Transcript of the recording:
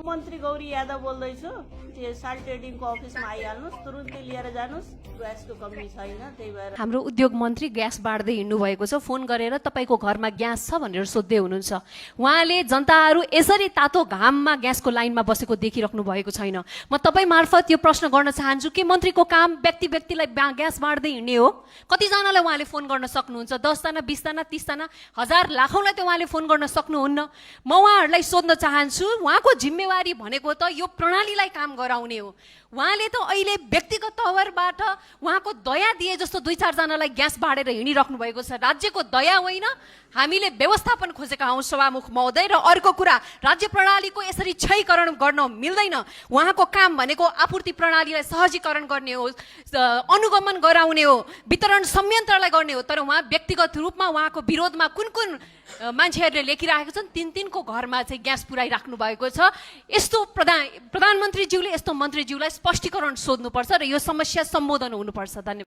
मन्त्री गौरी यादव बोल्दैछु। त्यो साल ट्रेडिङको अफिसमा आइहाल्नुहोस्, तुरुन्तै लिएर जानुहोस्, ग्यासको कमी छैन। त्यही भएर हाम्रो उद्योग मन्त्री ग्यास बाँड्दै हिँड्नु भएको छ। फोन गरेर तपाईँको घरमा ग्यास छ भनेर सोध्दै हुनुहुन्छ। उहाँले जनताहरू यसरी तातो घाममा ग्यासको लाइनमा बसेको देखिराख्नु भएको छैन। म तपाईँ मार्फत यो प्रश्न गर्न चाहन्छु कि मन्त्रीको काम व्यक्तिलाई ग्यास बाँड्दै हिँड्ने हो? कतिजनालाई उहाँले फोन गर्न सक्नुहुन्छ? 10 जना 20 जना 30 जना हजार लाखौँलाई त उहाँले फोन गर्न सक्नुहुन्न। म उहाँहरूलाई सोध्न चाहन्छु, उहाँको जिम्मेवारी भनेको त यो प्रणालीलाई काम गराउने हो। उहाँले त अहिले व्यक्तिगत तवरबाट उहाँको दया दिए जस्तो 2-4 जनालाई ग्यास बाँडेर हिँडिराख्नु भएको छ। राज्यको दया होइन, हामीले व्यवस्थापन खोजेका हौँ सभामुख महोदय। र अर्को कुरा, राज्य प्रणालीको यसरी क्षयीकरण गर्न मिल्दैन। उहाँको काम भनेको आपूर्ति प्रणालीलाई सहजीकरण गर्ने हो, अनुगमन गराउने हो, वितरण संयन्त्रलाई गर्ने हो। तर उहाँ व्यक्तिगत रूपमा उहाँको विरोधमा कुन मान्छेहरूले लेखिरहेको छन्, तिनको घरमा चाहिँ ग्यास पुर्याइराख्नु भएको छ। यस्तो प्रधानमन्त्रीज्यूले यस्तो मन्त्रीज्यूलाई स्पष्टीकरण सोध्नुपर्छ र यो समस्या सम्बोधन हुनुपर्छ। धन्यवाद।